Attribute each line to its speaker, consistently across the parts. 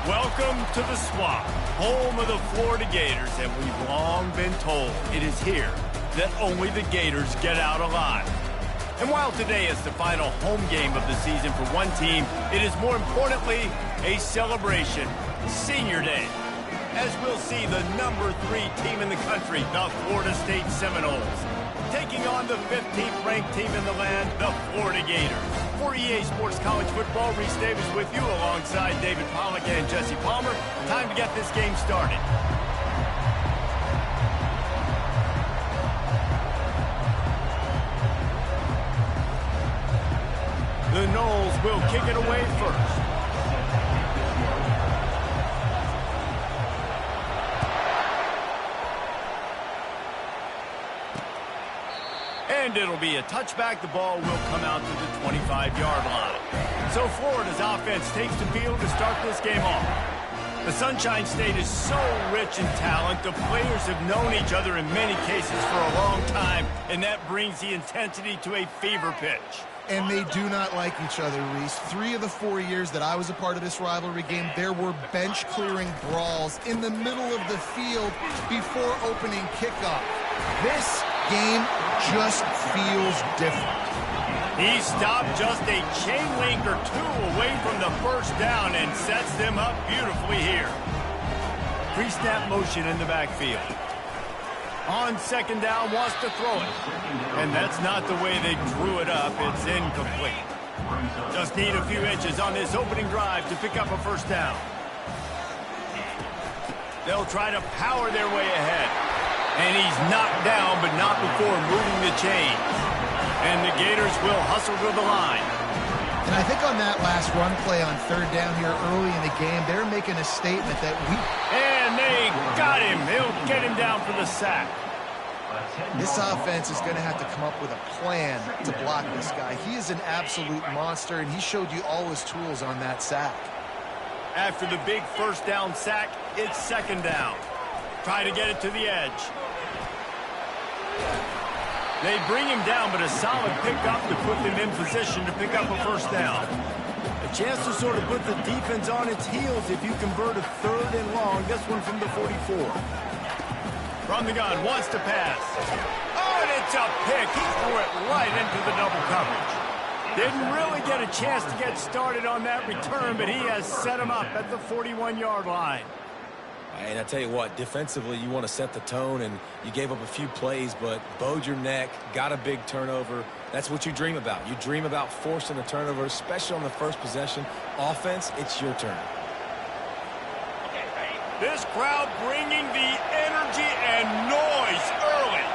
Speaker 1: Welcome to the Swamp, home of the Florida Gators, and we've long been told it is here that only the Gators get out alive. And while today is the final home game of the season for one team, it is more importantly a celebration, Senior Day, as we'll see the number 3 team in the country, the Florida State Seminoles, taking on the 15th ranked team in the land, the Florida Gators. For EA Sports College Football, Reese Davis with you alongside David Pollack and Jesse Palmer. Time to get this game started. The Noles will kick it away first. And it'll be a touchback. The ball will come out to the 25-yard line. So Florida's offense takes the field to start this game off. The Sunshine State is so rich in talent. The players have known each other in many cases for a long time, and that brings the intensity to a fever pitch.
Speaker 2: And they do not like each other, Reese. 3 of the 4 years that I was a part of this rivalry game, there were bench-clearing brawls in the middle of the field before opening kickoff. This game just feels different.
Speaker 1: He stopped just a chain link or 2 away from the first down and sets them up beautifully here. Pre-snap motion in the backfield. On second down, wants to throw it. And that's not the way they drew it up. It's incomplete. Just need a few inches on this opening drive to pick up a first down. They'll try to power their way ahead. And he's knocked down, but not before moving the chains. And the Gators will hustle to the line.
Speaker 2: And I think on that last run play on third down here early in the game, they're making a statement that
Speaker 1: And they got him. He'll get him down for the sack.
Speaker 2: This offense is going to have to come up with a plan to block this guy. He is an absolute monster, and he showed you all his tools on that sack.
Speaker 1: After the big first down sack, it's second down. Try to get it to the edge. They bring him down, but a solid pickup to put them in position to pick up a first down. A chance to sort of put the defense on its heels if you convert a 3rd and long. This one from the 44. From the gun, wants to pass. Oh, and it's a pick. He threw it right into the double coverage. Didn't really get a chance to get started on that return, but he has set him up at the 41-yard line.
Speaker 3: And I tell you what, defensively, you want to set the tone, and you gave up a few plays, but bowed your neck, got a big turnover. That's what you dream about. You dream about forcing a turnover, especially on the first possession. Offense, it's your turn.
Speaker 1: This crowd bringing the energy and noise early.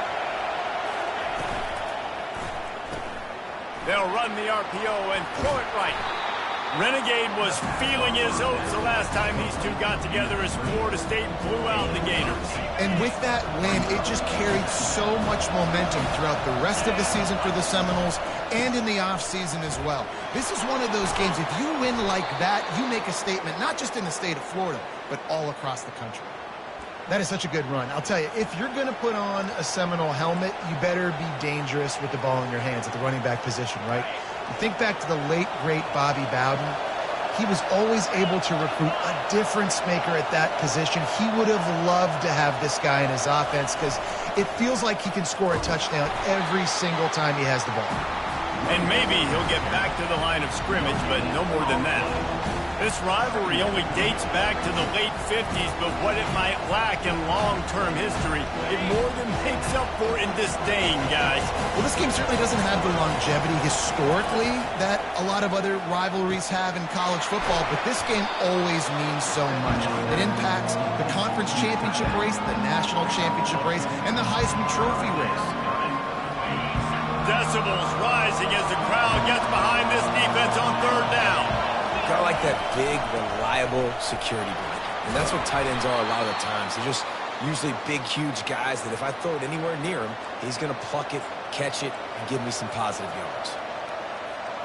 Speaker 1: They'll run the RPO and throw it right. Renegade was feeling his oats the last time these two got together as Florida State blew out the Gators.
Speaker 2: And with that win, it just carried so much momentum throughout the rest of the season for the Seminoles and in the offseason as well. This is one of those games, if you win like that, you make a statement, not just in the state of Florida, but all across the country. That is such a good run. I'll tell you, if you're going to put on a Seminole helmet, you better be dangerous with the ball in your hands at the running back position, right? You think back to the late, great Bobby Bowden. He was always able to recruit a difference maker at that position. He would have loved to have this guy in his offense because it feels like he can score a touchdown every single time he has the ball.
Speaker 1: And maybe he'll get back to the line of scrimmage, but no more than that. This rivalry only dates back to the late 50s, but what it might lack in long-term history, it more than makes up for in disdain, guys.
Speaker 2: Well, this game certainly doesn't have the longevity historically that a lot of other rivalries have in college football, but this game always means so much. It impacts the conference championship race, the national championship race, and the Heisman Trophy race.
Speaker 1: Decibels rising as the crowd gets behind this defense on third down.
Speaker 3: Kind of like that big, reliable security blanket. And that's what tight ends are a lot of the times. They're just usually big, huge guys that if I throw it anywhere near him, he's going to pluck it, catch it, and give me some positive yards.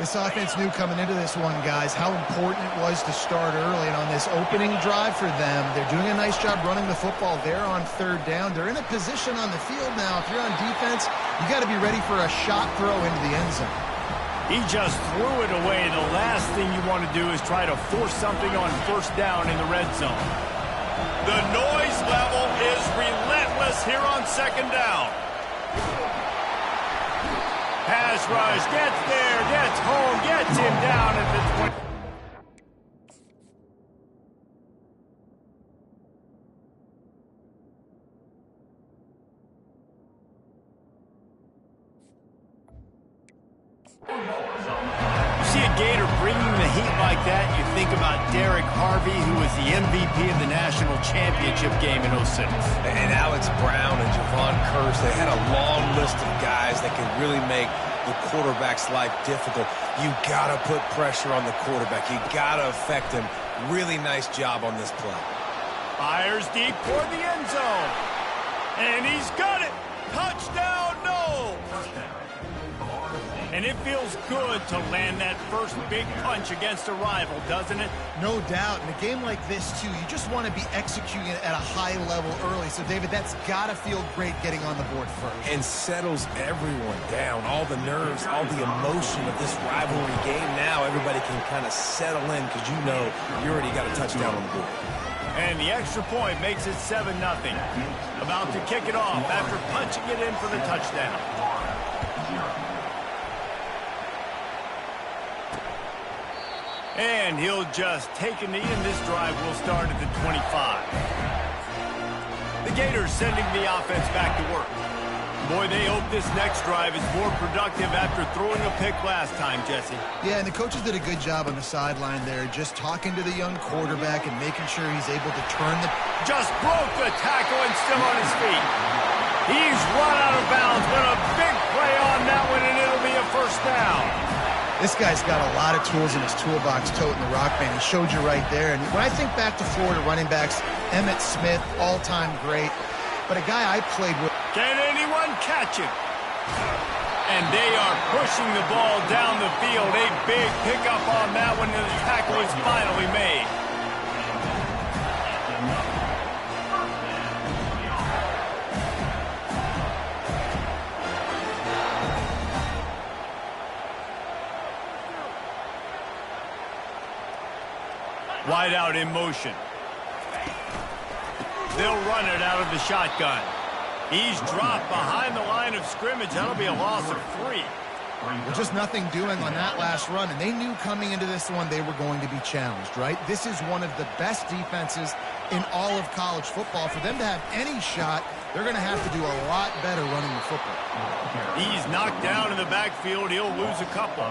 Speaker 2: This offense knew coming into this one, guys, how important it was to start early. And on this opening drive for them, they're doing a nice job running the football there on third down. They're in a position on the field now. If you're on defense, you got to be ready for a shot throw into the end zone.
Speaker 1: He just threw it away. The last thing you want to do is try to force something on first down in the red zone. The noise level is relentless here on second down. Pass rush, gets there, gets home, gets him down at the 20. You see a Gator bringing the heat like that, you think about Derek Harvey, who was the MVP of the national championship game in '06.
Speaker 3: And Alex Brown and Javon Curse, they had a long list of guys that could really make the quarterback's life difficult. You got to put pressure on the quarterback. You got to affect him. Really nice job on this play.
Speaker 1: Fires deep toward the end zone. And he's got it. Touchdown, no. And it feels good to land that first big punch against a rival, doesn't it?
Speaker 2: No doubt. In a game like this, too, you just want to be executing it at a high level early. So, David, that's got to feel great getting on the board first.
Speaker 3: And settles everyone down. All the nerves, all the emotion of this rivalry game. Now everybody can kind of settle in because you know you already got a touchdown on the board.
Speaker 1: And the extra point makes it 7-0. About to kick it off after punching it in for the touchdown. And he'll just take a knee, and this drive will start at the 25. The Gators sending the offense back to work. Boy, they hope this next drive is more productive after throwing a pick last time, Jesse.
Speaker 2: Yeah, and the coaches did a good job on the sideline there, just talking to the young quarterback and making sure he's able to turn the...
Speaker 1: Just broke the tackle and still on his feet. He's run out of bounds, but a big play on that one, and it'll be a first down.
Speaker 2: This guy's got a lot of tools in his toolbox, toting the rock band. He showed you right there. And when I think back to Florida running backs, Emmitt Smith, all-time great. But a guy I played with...
Speaker 1: Can anyone catch him? And they are pushing the ball down the field. A big pickup on that one, and the tackle is finally made. Wide out in motion. They'll run it out of the shotgun. He's dropped behind the line of scrimmage. That'll be a loss of 3.
Speaker 2: Well, just nothing doing on that last run, and they knew coming into this one they were going to be challenged, right? This is one of the best defenses in all of college football. For them to have any shot, they're going to have to do a lot better running the football.
Speaker 1: He's knocked down in the backfield. He'll lose a couple.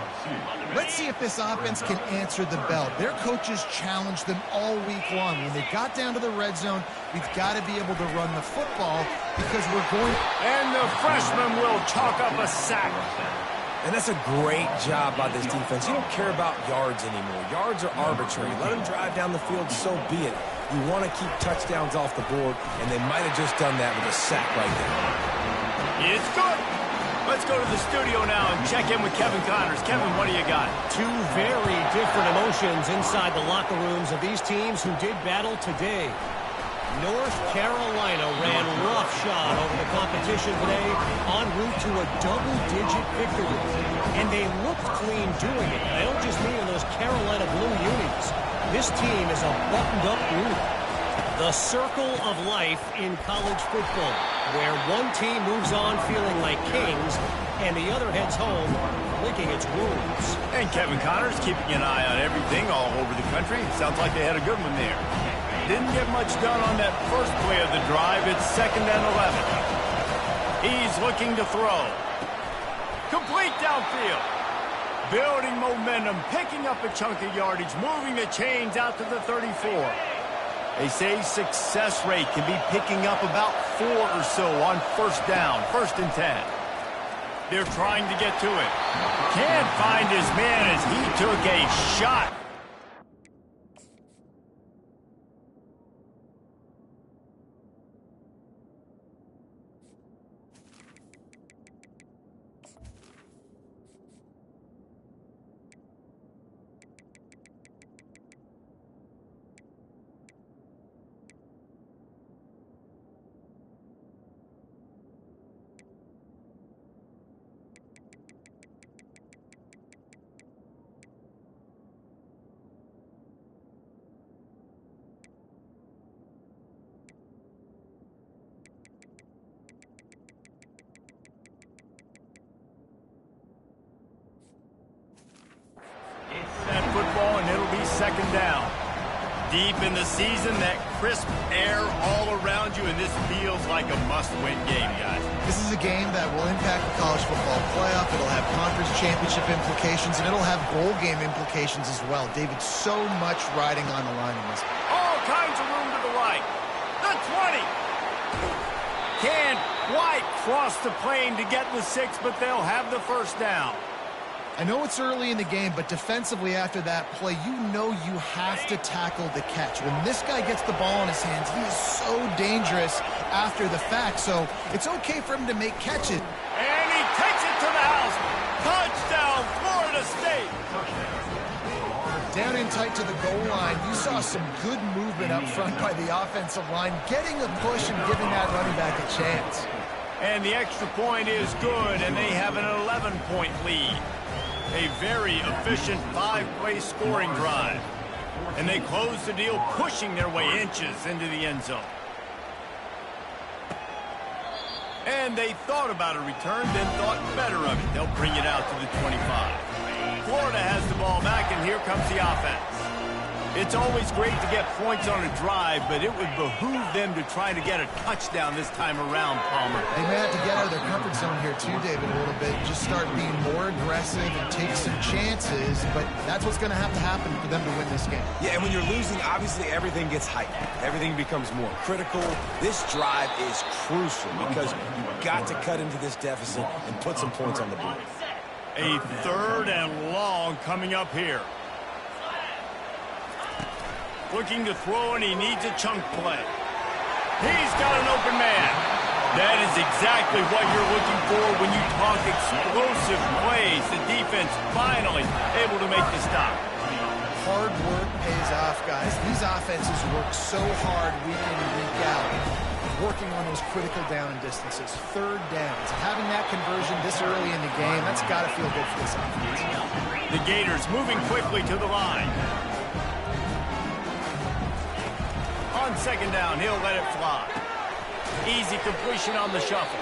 Speaker 2: Let's see if this offense can answer the bell. Their coaches challenged them all week long. When they got down to the red zone, we've got to be able to run the football because we're going...
Speaker 1: And the freshman will chalk up a sack.
Speaker 3: And that's a great job by this defense. You don't care about yards anymore. Yards are arbitrary. Let them drive down the field, so be it. You want to keep touchdowns off the board, and they might have just done that with a sack right there.
Speaker 1: It's good. Let's go to the studio now and check in with Kevin Connors. Kevin, what do you got?
Speaker 4: Two very different emotions inside the locker rooms of these teams who did battle today. North Carolina ran roughshod over the competition today en route to a double-digit victory. And they looked clean doing it. I don't just mean in those Carolina blue unis. This team is a buttoned-up unit. The circle of life in college football, where one team moves on feeling like kings and the other heads home licking its wounds.
Speaker 1: And Kevin Connors keeping an eye on everything all over the country. Sounds like they had a good one there. Didn't get much done on that first play of the drive. It's 2nd and 11. He's looking to throw. Complete downfield. Building momentum, picking up a chunk of yardage, moving the chains out to the 34. They say success rate can be picking up about 4 or so on first down, 1st and 10. They're trying to get to it. Can't find his man as he took a shot. second down. Deep in the season, that crisp air all around you, and this feels like a must-win game, guys.
Speaker 2: This is a game that will impact the college football playoff. It'll have conference championship implications, and it'll have bowl game implications as well. David, so much riding on the line in this.
Speaker 1: All kinds of room to the right. The 20. Can't quite cross the plane to get the 6, but they'll have the first down.
Speaker 2: I know it's early in the game, but defensively after that play, you know you have to tackle the catch. When this guy gets the ball in his hands, he is so dangerous after the fact, so it's okay for him to make catches.
Speaker 1: And he takes it to the house. Touchdown, Florida State.
Speaker 2: Down in tight to the goal line, you saw some good movement up front by the offensive line, getting a push and giving that running back a chance.
Speaker 1: And the extra point is good, and they have an 11-point lead. A very efficient 5-play scoring drive. And they close the deal, pushing their way inches into the end zone. And they thought about a return, then thought better of it. They'll bring it out to the 25. Florida has the ball back, and here comes the offense. It's always great to get points on a drive, but it would behoove them to try to get a touchdown this time around, Palmer.
Speaker 2: They may have to get out of their comfort zone here too, David, a little bit. Just start being more aggressive and take some chances, but that's what's going to happen for them to win this game.
Speaker 3: Yeah, and when you're losing, obviously everything gets heightened. Everything becomes more critical. This drive is crucial because you've got to cut into this deficit and put some points on the board.
Speaker 1: A 3rd and long coming up here. Looking to throw, and he needs a chunk play. He's got an open man. That is exactly what you're looking for when you talk explosive plays. The defense finally able to make the stop.
Speaker 2: Hard work pays off, guys. These offenses work so hard week in and week out, working on those critical down and distances, 3rd downs. Having that conversion this early in the game, that's got to feel good for this offense.
Speaker 1: The Gators moving quickly to the line. On 2nd down, he'll let it fly. Easy completion on the shuffle.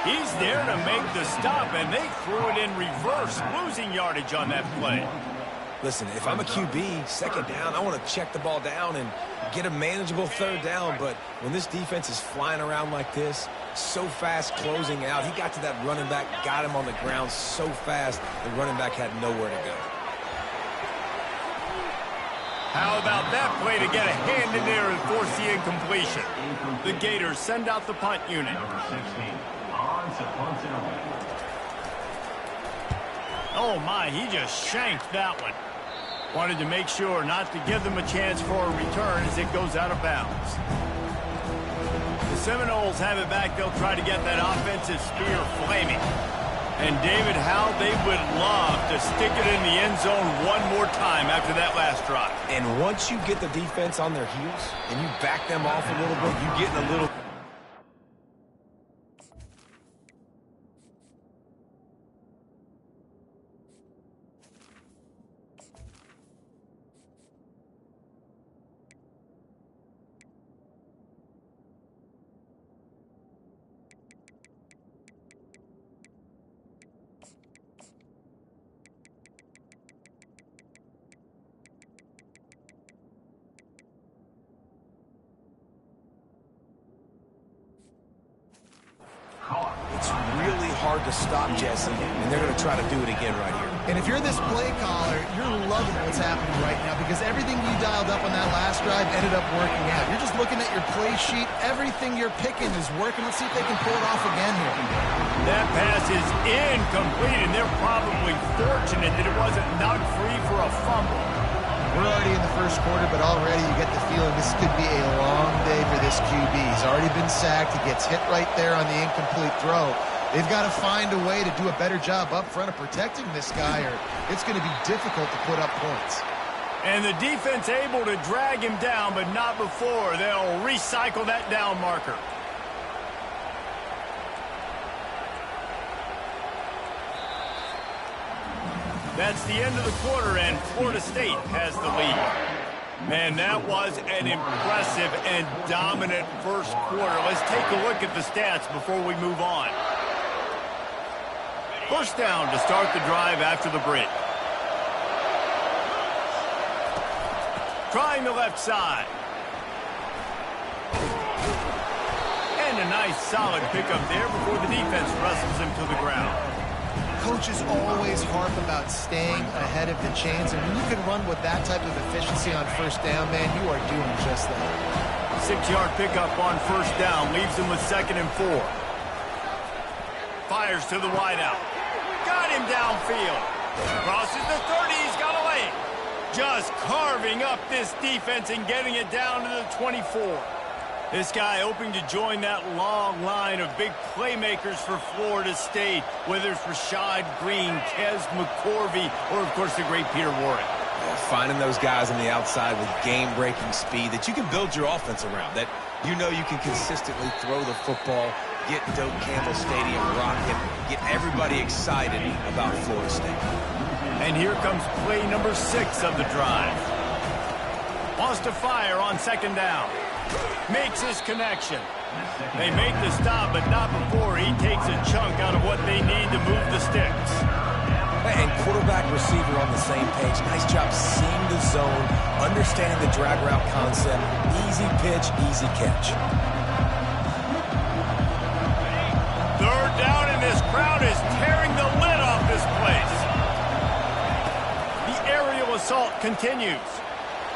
Speaker 1: He's there to make the stop, and they threw it in reverse, losing yardage on that play.
Speaker 3: Listen, if I'm a QB, 2nd down, I want to check the ball down and get a manageable 3rd down, but when this defense is flying around like this, so fast closing out, he got to that running back, got him on the ground so fast, the running back had nowhere to go.
Speaker 1: How about that play to get a hand in there and force the incompletion? The Gators send out the punt unit. Oh, my, he just shanked that one. Wanted to make sure not to give them a chance for a return as it goes out of bounds. The Seminoles have it back. They'll try to get that offensive spear flaming. And, David, how they would love to stick it in the end zone one more time after that last drive.
Speaker 3: And once you get the defense on their heels and you back them off a little bit, you get in a little... It's really hard to stop, Jesse, and they're going to try to do it again right here.
Speaker 2: And if you're this play caller, you're loving what's happening right now because everything you dialed up on that last drive ended up working out. You're just looking at your play sheet. Everything you're picking is working. Let's see if they can pull it off again here.
Speaker 1: That pass is incomplete, and they're probably fortunate that it wasn't knocked free for a fumble.
Speaker 2: We're already in the first quarter, but already you get the feeling this could be a long day for this QB. He's already been sacked. He gets hit right there on the incomplete throw. They've got to find a way to do a better job up front of protecting this guy, or it's going to be difficult to put up points.
Speaker 1: And the defense able to drag him down, but not before. They'll recycle that down marker. That's the end of the quarter, and Florida State has the lead. Man, that was an impressive and dominant first quarter. Let's take a look at the stats before we move on. First down to start the drive after the break. trying the left side. And a nice solid pickup there before the defense wrestles him to the ground.
Speaker 2: Coaches always harp about staying ahead of the chains, and when you can run with that type of efficiency on first down, man, you are doing just that.
Speaker 1: 6-yard pickup on first down leaves him with 2nd and 4. Fires to the wideout. Got him downfield. Crosses the 30. He's got a lane. Just carving up this defense and getting it down to the 24. This guy hoping to join that long line of big playmakers for Florida State, whether it's Rashad Green, Kez McCorvey, or, of course, the great Peter Warrick.
Speaker 3: Finding those guys on the outside with game-breaking speed that you can build your offense around, that you know you can consistently throw the football, get Doak Campbell Stadium rocking, get everybody excited about Florida State.
Speaker 1: And here comes play number 6 of the drive. Wants to fire on 2nd down. Makes his connection. They make the stop, but not before he takes a chunk out of what they need to move the sticks.
Speaker 3: And quarterback receiver on the same page. Nice job seeing the zone, understanding the drag route concept. Easy pitch, easy catch.
Speaker 1: 3rd down, and this crowd is tearing the lid off this place. The aerial assault continues.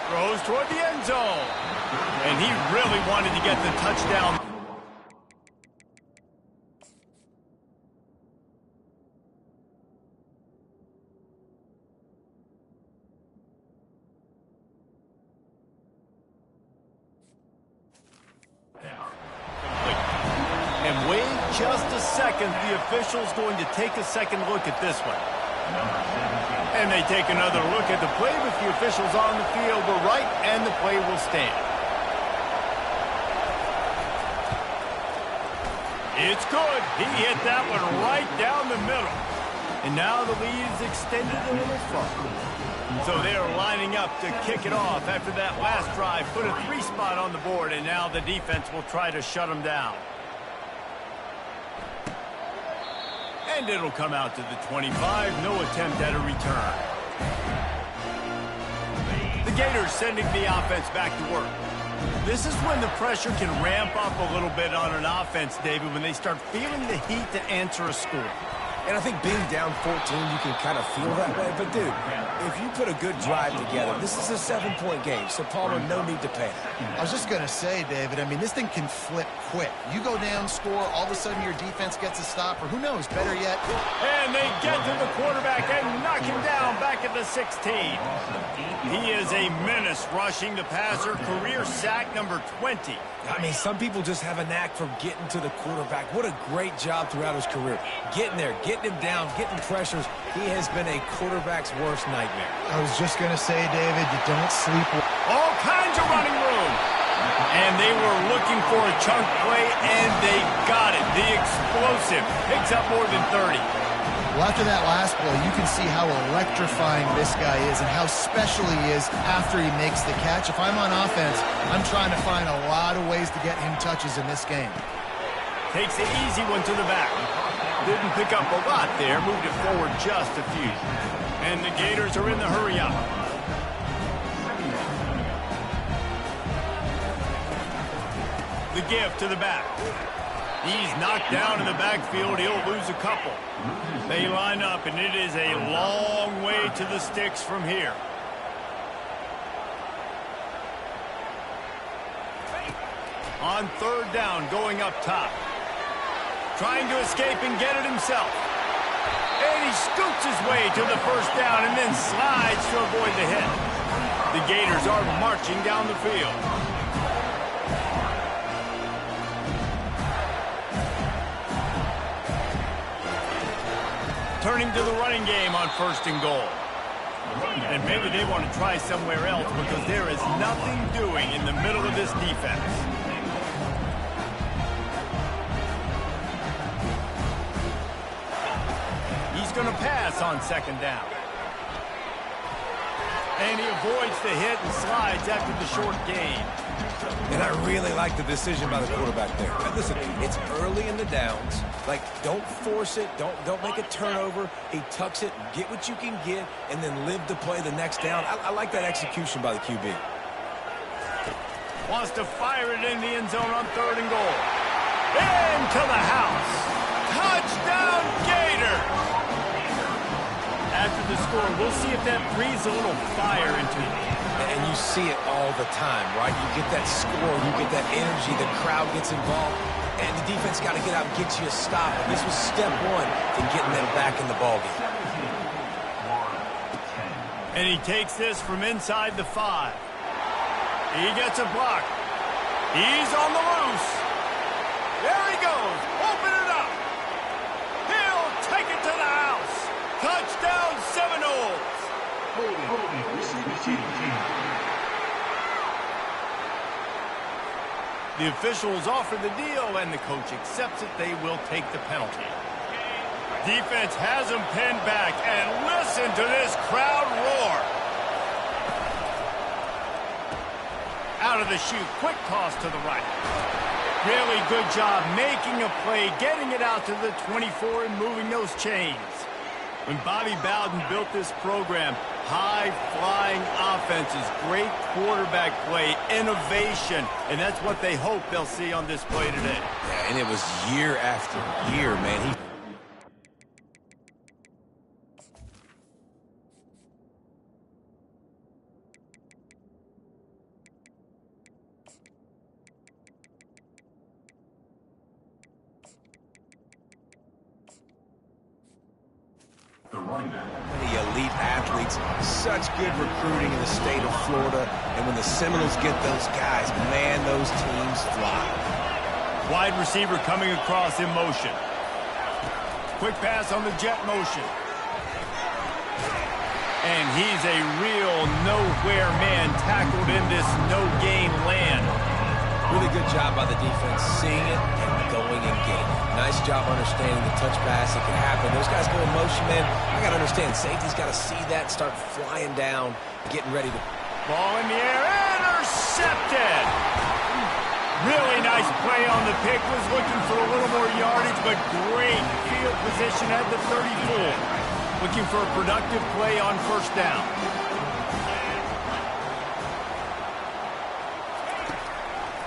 Speaker 1: Throws toward the end zone. And he really wanted to get the touchdown. And wait just a second. The official's going to take a second look at this one. And they take another look at the play with the officials on the field. We're right, and the play will stand. It's good. He hit that one right down the middle. And now the lead is extended a little further. So they're lining up to kick it off after that last drive. Put a 3 spot on the board, and now the defense will try to shut them down. And it'll come out to the 25. No attempt at a return. The Gators sending the offense back to work. This is when the pressure can ramp up a little bit on an offense, David, when they start feeling the heat to answer a score.
Speaker 3: And I think being down 14, you can kind of feel that way. But, dude, if you put a good drive together, this is a 7-point game. So, Palmer, no need to panic.
Speaker 2: I was just going to say, David, I mean, this thing can flip quick. You go down, score, all of a sudden your defense gets a stop, or who knows, better yet.
Speaker 1: And they get to the quarterback and knock him down back at the 16. He is a menace rushing the passer, career sack number 20.
Speaker 3: I mean, some people just have a knack for getting to the quarterback. What a great job throughout his career. Getting there, getting him down, getting pressures. He has been a quarterback's worst nightmare.
Speaker 2: I was just going to say, David, you don't sleep.
Speaker 1: All kinds of running room. And they were looking for a chunk play, and they got it. The explosive picks up more than 30.
Speaker 2: Well, after that last play, you can see how electrifying this guy is and how special he is after he makes the catch. If I'm on offense, I'm trying to find a lot of ways to get him touches in this game.
Speaker 1: Takes the easy one to the back. Didn't pick up a lot there. Moved it forward just a few. And the Gators are in the hurry-up. The give to the back. He's knocked down in the backfield. He'll lose a couple. They line up, and it is a long way to the sticks from here. On 3rd down, going up top. Trying to escape and get it himself. And he scoots his way to the 1st down and then slides to avoid the hit. The Gators are marching down the field. Turning to the running game on 1st and goal. And maybe they want to try somewhere else because there is nothing doing in the middle of this defense. He's going to pass on 2nd down. And he avoids the hit and slides after the short gain.
Speaker 3: And I really like the decision by the quarterback there. Now, listen, it's early in the downs. Like, don't force it. Don't make a turnover. He tucks it, get what you can get, and then live to play the next down. I like that execution by the QB.
Speaker 1: Wants to fire it in the end zone on 3rd and goal. Into the house. Touchdown, Gators! After the score, we'll see if that breathes a little fire into you.
Speaker 3: And you see it all the time, right? You get that score, you get that energy, the crowd gets involved, and the defense got to get out and get you a stop. And this was step one to getting them back in the ballgame.
Speaker 1: And he takes this from inside the 5. He gets a block. He's on the loose. There he goes. Open it up. He'll take it to the house. Touchdown, Seminoles. The officials offer the deal, and the coach accepts it. They will take the penalty. Defense has him pinned back, and listen to this crowd roar. Out of the chute, quick toss to the right. Really good job making a play, getting it out to the 24 and moving those chains. When Bobby Bowden built this program, high-flying offenses, great quarterback play, innovation, and that's what they hope they'll see on display today.
Speaker 3: Yeah, and it was year after year, man. Many elite athletes, such good recruiting in the state of Florida, and when the Seminoles get those guys, man, those teams fly.
Speaker 1: Wide receiver coming across in motion. Quick pass on the jet motion. And he's a real nowhere man tackled in this no-gain land.
Speaker 3: Really good job by the defense, seeing it and going and getting it. Nice job understanding the touch pass. It can happen. Those guys go in motion, man. I got to understand, safety's got to see that, start flying down, getting ready to...
Speaker 1: Ball in the air, intercepted! Really nice play on the pick. Was looking for a little more yardage, but great field position at the 34. Looking for a productive play on 1st down.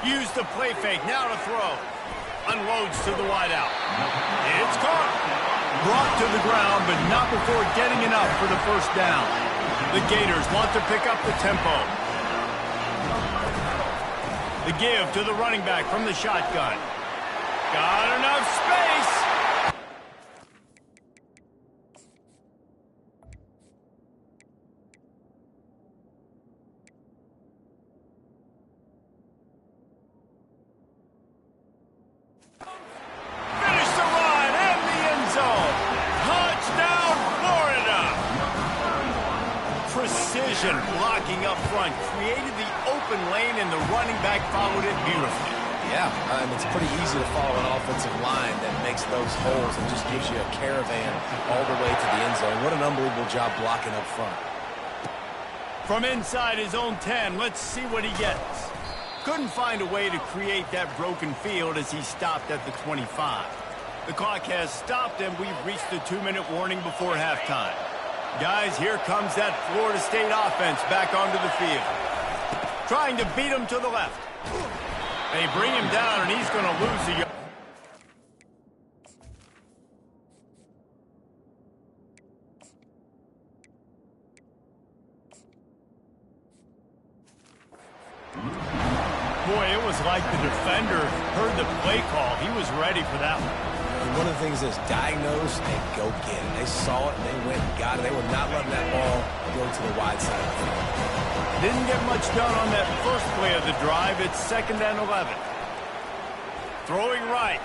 Speaker 1: Use the play fake, now to throw. Unloads to the wideout. It's caught. Brought to the ground, but not before getting enough for the 1st down. The Gators want to pick up the tempo. The give to the running back from the shotgun. Got enough space. Blocking up front, created the open lane, and the running back followed it beautifully.
Speaker 3: Yeah, it's pretty easy to follow an offensive line that makes those holes and just gives you a caravan all the way to the end zone. What an unbelievable job blocking up front.
Speaker 1: From inside his own 10, let's see what he gets. Couldn't find a way to create that broken field as he stopped at the 25. The clock has stopped, and we've reached the 2-minute warning before halftime. Guys, here comes that Florida State offense back onto the field. Trying to beat him to the left. They bring him down, and he's going to lose the yard. Boy, it was like the defender heard the play call. He was ready for that one.
Speaker 3: And one of the things is diagnose and go get it. They saw it and they went and got it. They were not letting that ball go to the wide side of the field.
Speaker 1: Didn't get much done on that first play of the drive. It's 2nd and 11. Throwing right.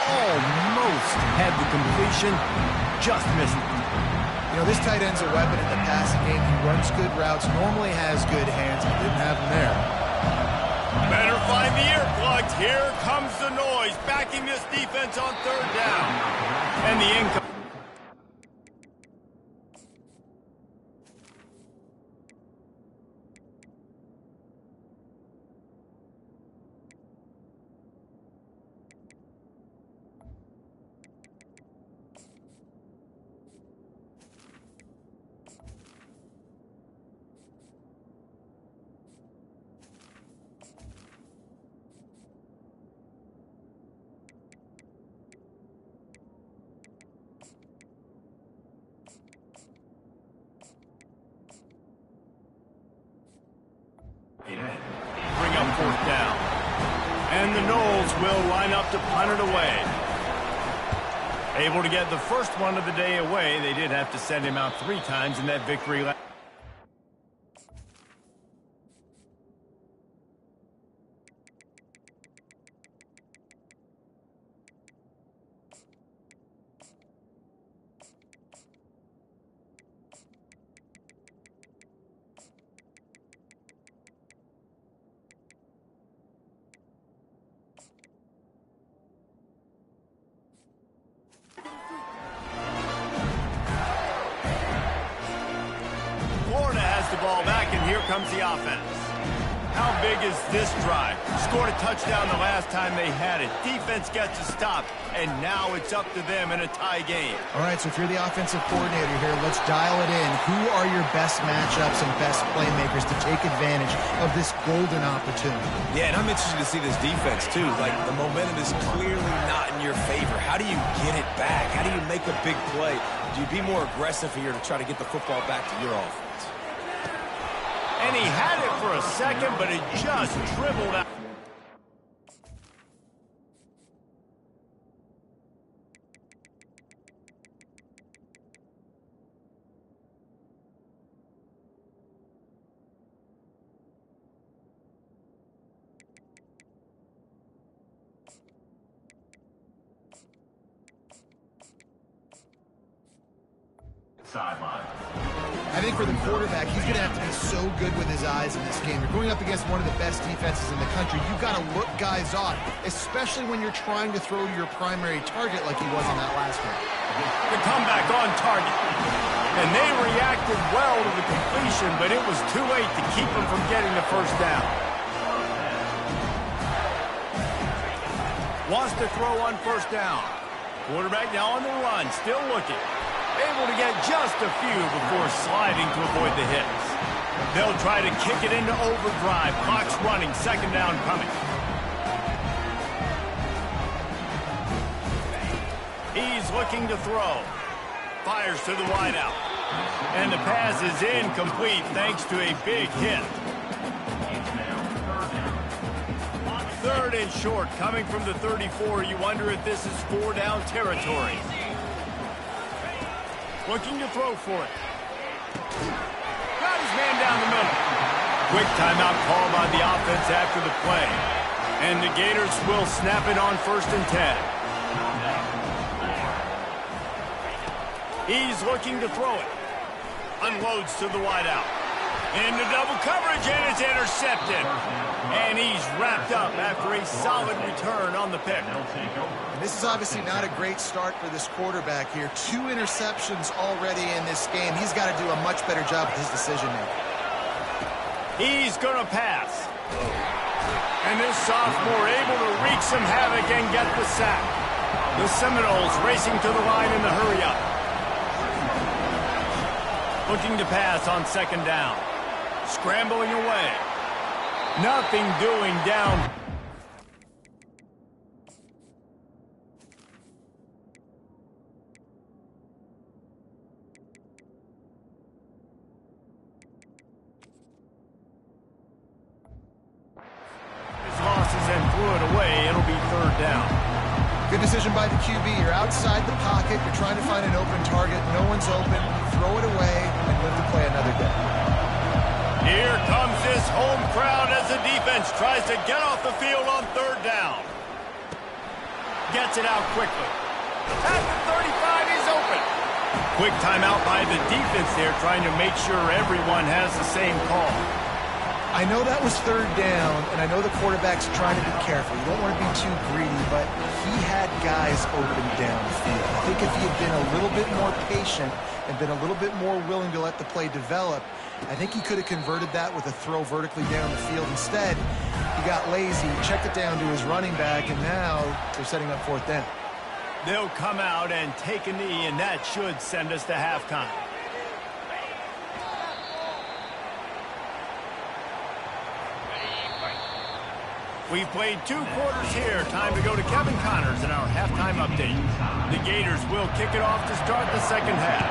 Speaker 1: Almost had the completion. Just missed it.
Speaker 2: You know, this tight end's a weapon in the passing game. He runs good routes, normally has good hands. He didn't have them there.
Speaker 1: Better find the earplugs. Here comes the noise, backing this defense on 3rd down. And the income. Bring up fourth down. And the Knowles will line up to punt it away. Able to get the first one of the day away. They did have to send him out 3 times in that victory lap. The ball back, and here comes the offense. How big is this drive? Scored a touchdown the last time they had it. Defense gets a stop, and now it's up to them in a tie game.
Speaker 2: All right, so if you're the offensive coordinator here, let's dial it in. Who are your best matchups and best playmakers to take advantage of this golden opportunity?
Speaker 3: Yeah, and I'm interested to see this defense, too. Like, the momentum is clearly not in your favor. How do you get it back? How do you make a big play? Do you be more aggressive here to try to get the football back to your offense?
Speaker 1: And he had it for a second, but it just dribbled out.
Speaker 5: Sideline.
Speaker 2: I think for the quarterback, he's going to have to be so good with his eyes in this game. You're going up against one of the best defenses in the country. You've got to look guys off, especially when you're trying to throw to your primary target like he was in that last one.
Speaker 1: The comeback on target. And they reacted well to the completion, but it was too late to keep them from getting the first down. Wants to throw on first down. Quarterback now on the run, still looking. Able to get just a few before sliding to avoid the hits. They'll try to kick it into overdrive. Clock's running, second down coming. He's looking to throw. Fires to the wideout. And the pass is incomplete thanks to a big hit. Third and short, coming from the 34. You wonder if this is 4-down territory. Looking to throw for it. Got his man down the middle. Quick timeout call by the offense after the play. And the Gators will snap it on 1st and 10. He's looking to throw it. Unloads to the wideout. Into double coverage, and it's intercepted. And he's wrapped up after a solid return on the pick.
Speaker 2: And this is obviously not a great start for this quarterback here. 2 interceptions already in this game. He's got to do a much better job with his decision-making.
Speaker 1: He's going to pass. And this sophomore able to wreak some havoc and get the sack. The Seminoles racing to the line in the hurry-up. Looking to pass on second down. Scrambling away. Nothing doing down. His losses and threw it away. It'll be third down.
Speaker 2: Good decision by the QB. You're outside the pocket. You're trying to find an open target. No one's open. Throw it away and live to play another day.
Speaker 1: Here comes this home crowd as the defense tries to get off the field on third down. Gets it out quickly. At the 35, he's open. Quick timeout by the defense there, trying to make sure everyone has the same call.
Speaker 2: I know that was third down, and I know the quarterback's trying to be careful. You don't want to be too greedy, but he had guys open downfield. I think if he had been a little bit more patient and been a little bit more willing to let the play develop, I think he could have converted that with a throw vertically down the field. Instead, he got lazy, checked it down to his running back, and now they're setting up fourth down.
Speaker 1: They'll come out and take a knee, and that should send us to halftime. We've played 2 quarters here. Time to go to Kevin Connors in our halftime update. The Gators will kick it off to start the second half.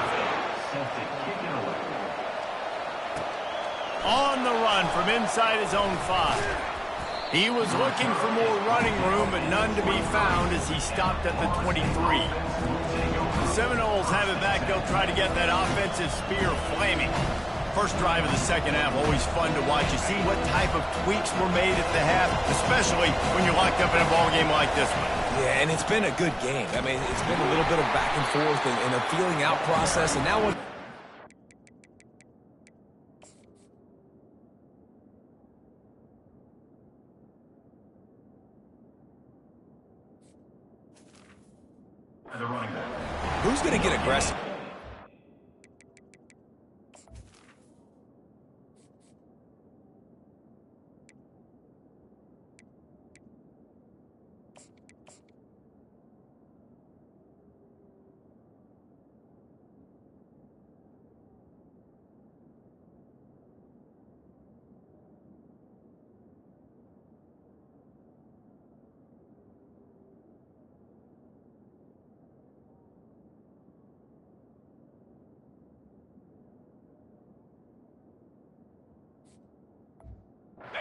Speaker 1: On the run from inside his own 5. He was looking for more running room, but none to be found as he stopped at the 23. The Seminoles have it back. They'll try to get that offensive spear flaming. First drive of the second half, always fun to watch. You see what type of tweaks were made at the half, especially when you're locked up in a ball game like this one.
Speaker 3: Yeah, and it's been a good game. I mean, it's been a little bit of back and forth and a feeling out process, and now what?
Speaker 5: The running back.
Speaker 3: Who's going to get aggressive?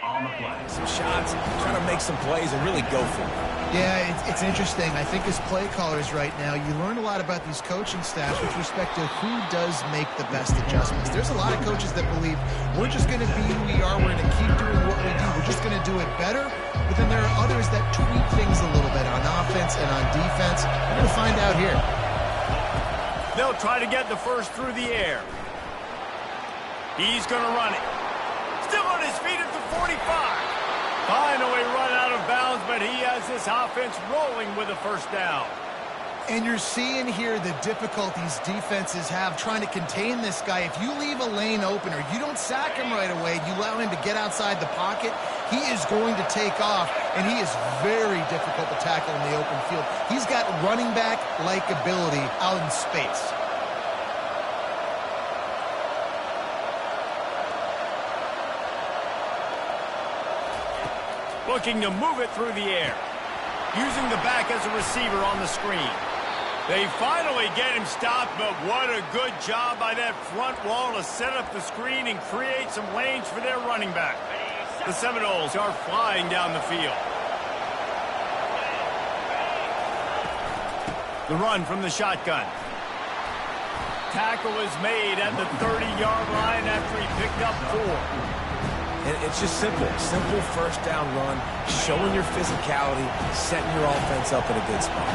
Speaker 5: On the play.
Speaker 3: Some shots, trying to make some plays and really go for it.
Speaker 2: Yeah, it's interesting. I think as play callers right now, you learn a lot about these coaching staffs with respect to who does make the best adjustments. There's a lot of coaches that believe we're just going to be who we are. We're going to keep doing what we do. We're just going to do it better. But then there are others that tweak things a little bit on offense and on defense. We're going to find out here.
Speaker 1: They'll try to get the first through the air. He's going to run it. Still on his feet at the 45. Finally run out of bounds, but he has this offense rolling with a first down.
Speaker 2: And you're seeing here the difficulties defenses have trying to contain this guy. If you leave a lane open or you don't sack him right away, you allow him to get outside the pocket, he is going to take off, and he is very difficult to tackle in the open field. He's got running back-like ability out in space.
Speaker 1: Looking to move it through the air. Using the back as a receiver on the screen. They finally get him stopped, but what a good job by that front wall to set up the screen and create some lanes for their running back. The Seminoles are flying down the field. The run from the shotgun. Tackle is made at the 30-yard line after he picked up 4.
Speaker 3: And it's just simple. Simple first down run, showing your physicality, setting your offense up in a good spot.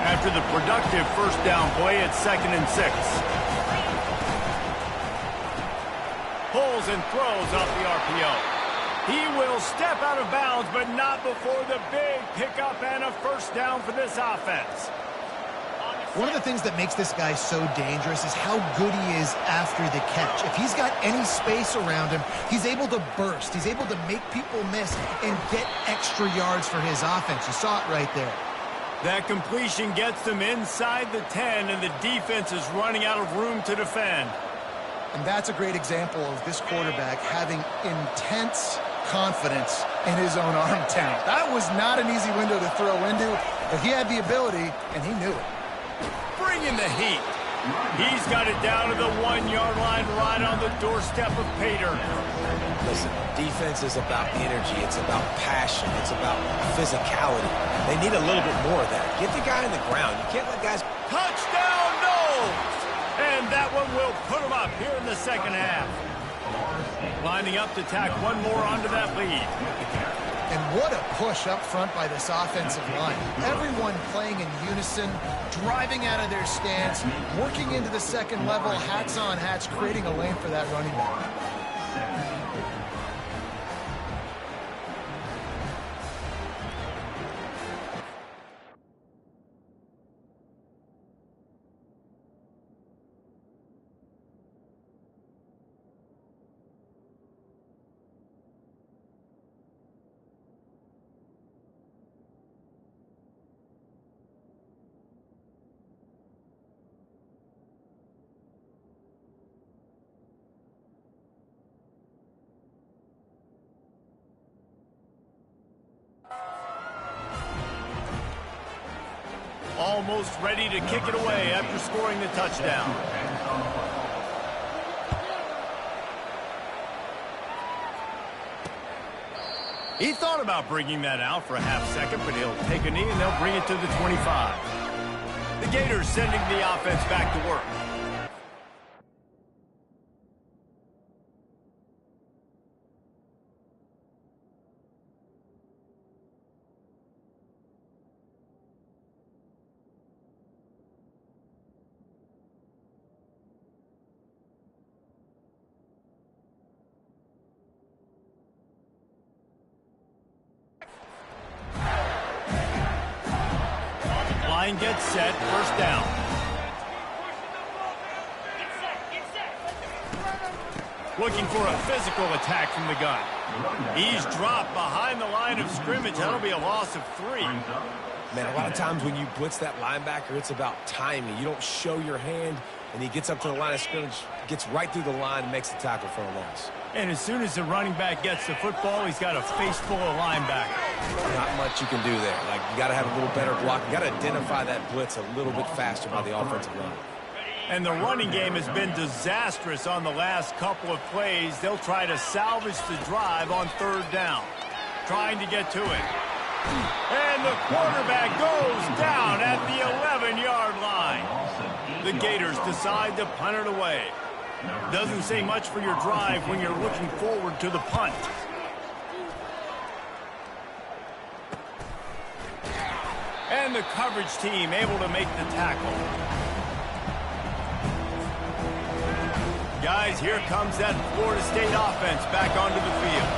Speaker 1: After the productive first down play, it's 2nd and 6. Pulls and throws off the RPO. He will step out of bounds, but not before the big pickup and a first down for this offense.
Speaker 2: One of the things that makes this guy so dangerous is how good he is after the catch. If he's got any space around him, he's able to burst. He's able to make people miss and get extra yards for his offense. You saw it right there.
Speaker 1: That completion gets them inside the 10, and the defense is running out of room to defend.
Speaker 2: And that's a great example of this quarterback having intense confidence in his own arm talent. That was not an easy window to throw into, but he had the ability, and he knew it.
Speaker 1: Bring in the heat. He's got it down to the 1-yard line right on the doorstep of Pater.
Speaker 3: Listen, defense is about energy. It's about passion. It's about physicality. They need a little bit more of that. Get the guy on the ground. You can't let guys...
Speaker 1: Touchdown, no! And that one will put him up here in the second half. Lining up to tack one more onto that lead.
Speaker 2: And what a push up front by this offensive line. Everyone playing in unison, driving out of their stance, working into the second level, hats on hats, creating a lane for that running back.
Speaker 1: Almost ready to kick it away after scoring the touchdown. He thought about bringing that out for a half second, but he'll take a knee and they'll bring it to the 25. The Gators sending the offense back to work. Line gets set, first down. Looking for a physical attack from the gun. He's dropped behind the line of scrimmage. That'll be a loss of 3.
Speaker 3: Man, a lot of times when you blitz that linebacker, it's about timing. You don't show your hand, and he gets up to the line of scrimmage, gets right through the line, and makes the tackle for a loss.
Speaker 1: And as soon as the running back gets the football, he's got a face full of linebackers.
Speaker 3: Not much you can do there. Like, you got to have a little better block. You got to identify that blitz a little bit faster by the offensive line.
Speaker 1: And the running game has been disastrous on the last couple of plays. They'll try to salvage the drive on third down. Trying to get to it. And the quarterback goes down at the 11-yard line. The Gators decide to punt it away. Doesn't say much for your drive when you're looking forward to the punt. And the coverage team able to make the tackle. Guys, here comes that Florida State offense back onto the field.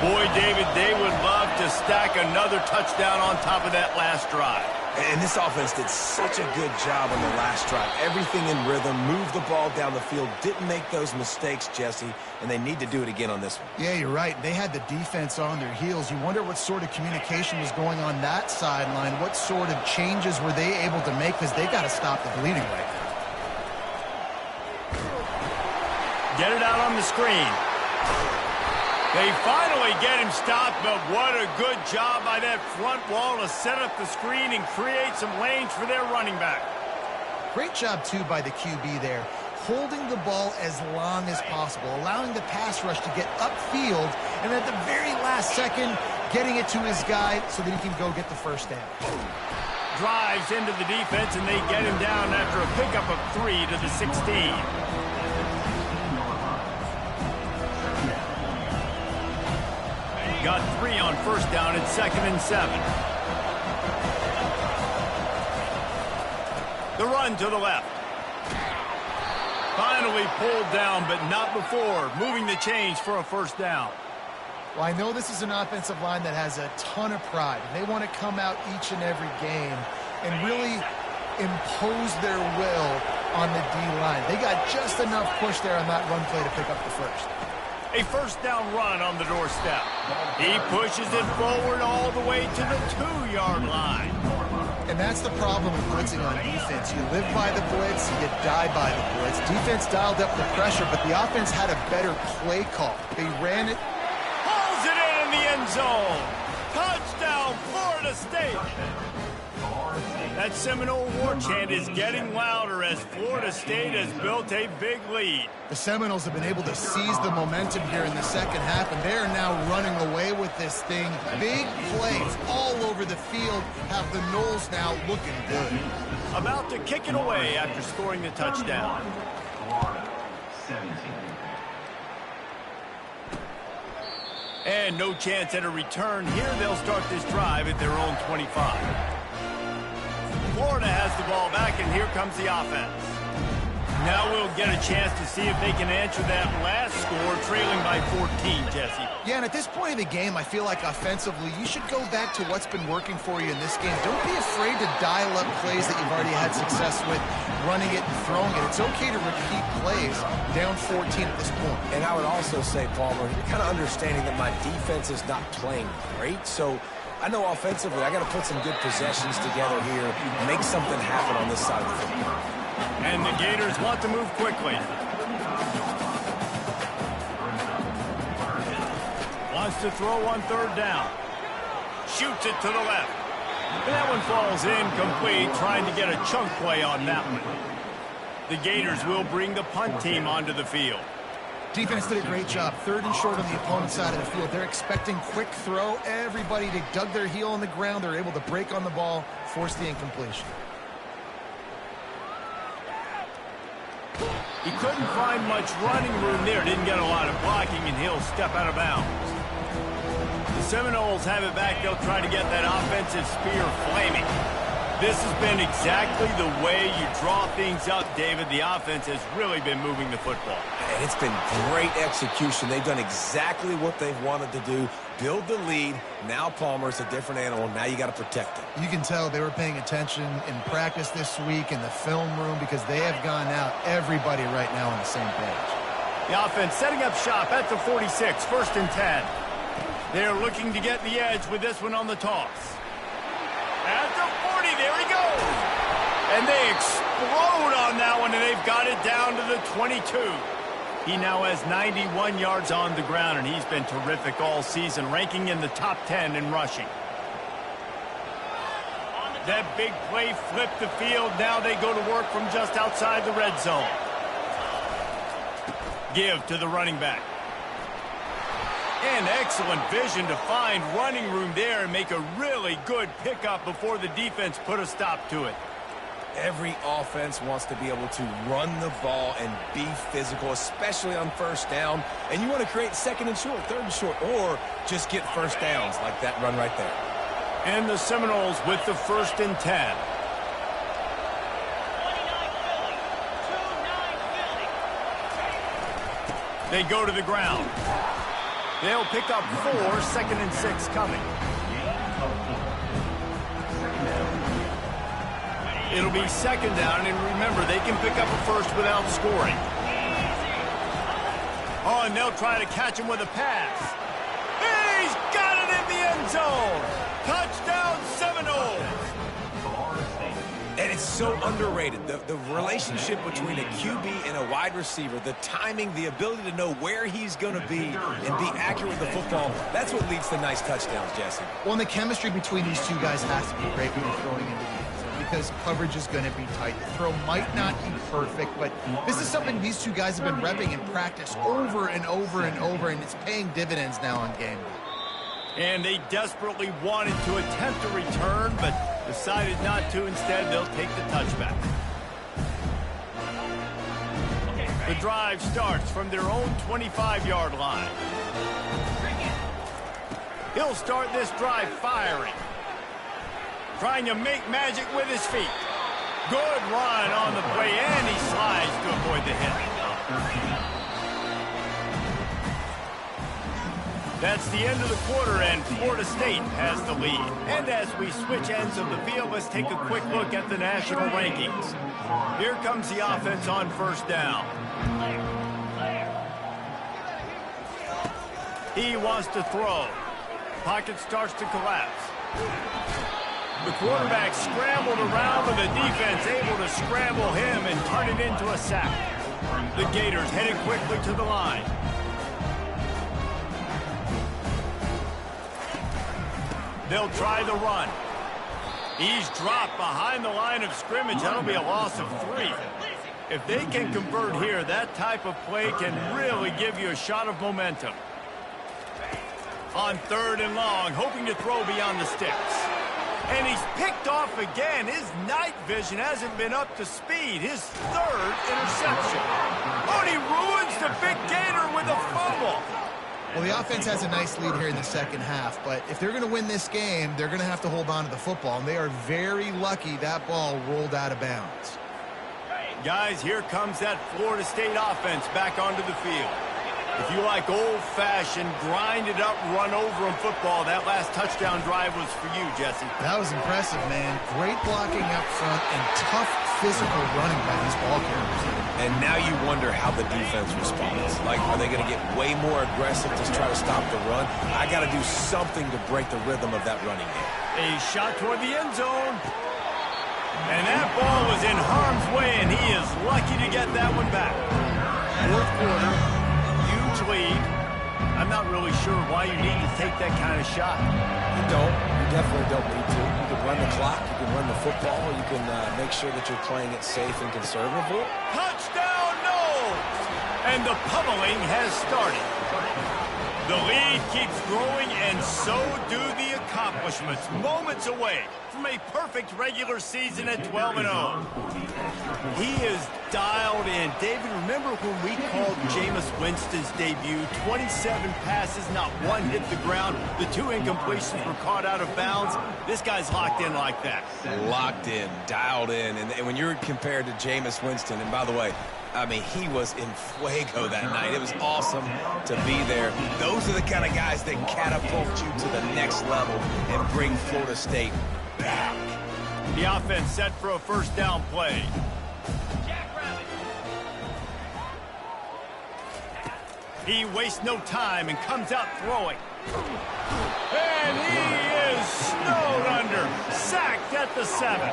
Speaker 1: Boy, David, they would love to stack another touchdown on top of that last drive.
Speaker 3: And this offense did such a good job on the last drive. Everything in rhythm, moved the ball down the field, didn't make those mistakes, Jesse, and they need to do it again on this one.
Speaker 2: Yeah, you're right. They had the defense on their heels. You wonder what sort of communication was going on that sideline. What sort of changes were they able to make, because they got to stop the bleeding right now.
Speaker 1: Get it out on the screen. They finally get him stopped, but what a good job by that front wall to set up the screen and create some lanes for their running back.
Speaker 2: Great job, too, by the QB there, holding the ball as long as possible, allowing the pass rush to get upfield, and at the very last second, getting it to his guy so that he can go get the first down.
Speaker 1: Drives into the defense, and they get him down after a pickup of 3 to the 16. Got 3 on first down at 2nd and 7. The run to the left. Finally pulled down, but not before. Moving the chains for a first down.
Speaker 2: Well, I know this is an offensive line that has a ton of pride. They want to come out each and every game and really impose their will on the D-line. They got just enough push there on that run play to pick up the first.
Speaker 1: A first down run on the doorstep. He pushes it forward all the way to the 2-yard line.
Speaker 2: And that's the problem with blitzing on defense. You live by the blitz, you die by the blitz. Defense dialed up the pressure, but the offense had a better play call. They ran it.
Speaker 1: Pulls it in the end zone. Touchdown, Florida State. That Seminole war chant is getting louder as Florida State has built a big lead.
Speaker 2: The Seminoles have been able to seize the momentum here in the second half, and they are now running away with this thing. Big plays all over the field have the Noles now looking good.
Speaker 1: About to kick it away after scoring the touchdown.
Speaker 5: Florida, 17.
Speaker 1: And no chance at a return here. They'll start this drive at their own 25. Florida has the ball back, and here comes the offense. Now we'll get a chance to see if they can answer that last score, trailing by 14, Jesse.
Speaker 2: Yeah, and at this point of the game, I feel like offensively, you should go back to what's been working for you in this game. Don't be afraid to dial up plays that you've already had success with, running it and throwing it. It's okay to repeat plays down 14 at this point.
Speaker 3: And I would also say, Palmer, kind of understanding that my defense is not playing great, so I know offensively I got to put some good possessions together here, make something happen on this side of the football.
Speaker 1: And the Gators want to move quickly. Wants to throw on third down. Shoots it to the left. And that one falls incomplete, trying to get a chunk play on that one. The Gators will bring the punt team onto the field.
Speaker 2: Defense did a great job. 3rd and short on the opponent's side of the field. They're expecting quick throw. Everybody, they dug their heel on the ground. They're able to break on the ball, force the incompletion.
Speaker 1: He couldn't find much running room there. Didn't get a lot of blocking, and he'll step out of bounds. The Seminoles have it back. They'll try to get that offensive spear flaming. This has been exactly the way you draw things up, David. The offense has really been moving the football.
Speaker 3: And it's been great execution. They've done exactly what they've wanted to do. Build the lead. Now Palmer's a different animal. Now you got to protect him.
Speaker 2: You can tell they were paying attention in practice this week in the film room because they have gone out, everybody right now on the same page.
Speaker 1: The offense setting up shop at the 46, 1st and 10. They're looking to get the edge with this one on the toss. At the 40, there he goes. And they explode on that one, and they've got it down to the 22. He now has 91 yards on the ground, and he's been terrific all season, ranking in the top 10 in rushing. That big play flipped the field. Now they go to work from just outside the red zone. Give to the running back. And excellent vision to find running room there and make a really good pickup before the defense put a stop to it.
Speaker 3: Every offense wants to be able to run the ball and be physical, especially on 1st down. And you want to create 2nd and short, 3rd and short, or just get 1st downs like that run right there.
Speaker 1: And the Seminoles with the 1st and 10. They go to the ground. They'll pick up 4, 2nd and 6 coming. It'll be 2nd down, and remember, they can pick up a 1st without scoring. Oh, and they'll try to catch him with a pass. He's got it in the end zone. Touchdown, Seminoles.
Speaker 3: And it's so underrated. The relationship between a QB and a wide receiver, the timing, the ability to know where he's going to be and be accurate with the football, that's what leads to nice touchdowns, Jesse.
Speaker 2: Well, and the chemistry between these two guys has to be great when you're throwing into the end zone because coverage is going to be tight. The throw might not be perfect, but this is something these two guys have been repping in practice over and over and over, and it's paying dividends now on game day.
Speaker 1: And they desperately wanted to attempt a return, but decided not to. Instead, they'll take the touchback. The drive starts from their own 25-yard line. He'll start this drive firing. Trying to make magic with his feet. Good run on the play, and he slides to avoid the hit. That's the end of the quarter, and Florida State has the lead. And as we switch ends of the field, let's take a quick look at the national rankings. Here comes the offense on 1st down. He wants to throw. Pocket starts to collapse. The quarterback scrambled around with the defense, able to scramble him and turn it into a sack. The Gators headed quickly to the line. They'll try the run. He's dropped behind the line of scrimmage. That'll be a loss of 3. If they can convert here, that type of play can really give you a shot of momentum. On 3rd and long, hoping to throw beyond the sticks. And he's picked off again. His night vision hasn't been up to speed. His 3rd interception. Oh, and he ruins the big Gator with a fumble.
Speaker 2: Well, the offense has a nice lead here in the 2nd half, but if they're going to win this game, they're going to have to hold on to the football, and they are very lucky that ball rolled out of bounds.
Speaker 1: Guys, here comes that Florida State offense back onto the field. If you like old-fashioned, grinded-up, run-over-'em football, that last touchdown drive was for you, Jesse.
Speaker 2: That was impressive, man. Great blocking up front and tough physical running by these ball carriers.
Speaker 3: And now you wonder how the defense responds. Like, are they going to get way more aggressive to try to stop the run? I got to do something to break the rhythm of that running game.
Speaker 1: A shot toward the end zone. And that ball was in harm's way, and he is lucky to get that one back. 4th quarter, huge lead. I'm not really sure why you need to take that kind of shot.
Speaker 3: You don't. You definitely don't need to. You can run the clock. You can run the football. You can make sure that you're playing it safe and conservative.
Speaker 1: Touchdown, no! And the pummeling has started. The lead keeps growing, and so do the accomplishments. Moments away from a perfect regular season at 12-0. He is dialed in. David, remember when we called Jameis Winston's debut? 27 passes, not one hit the ground. The 2 incompletions were caught out of bounds. This guy's locked in like that.
Speaker 3: Locked in, dialed in. And when you're compared to Jameis Winston, and by the way, I mean, he was in fuego that night. It was awesome to be there. Those are the kind of guys that catapult you to the next level and bring Florida State back.
Speaker 1: The offense set for a first down play. He wastes no time and comes out throwing. And he is snowed under. Sacked at the 7.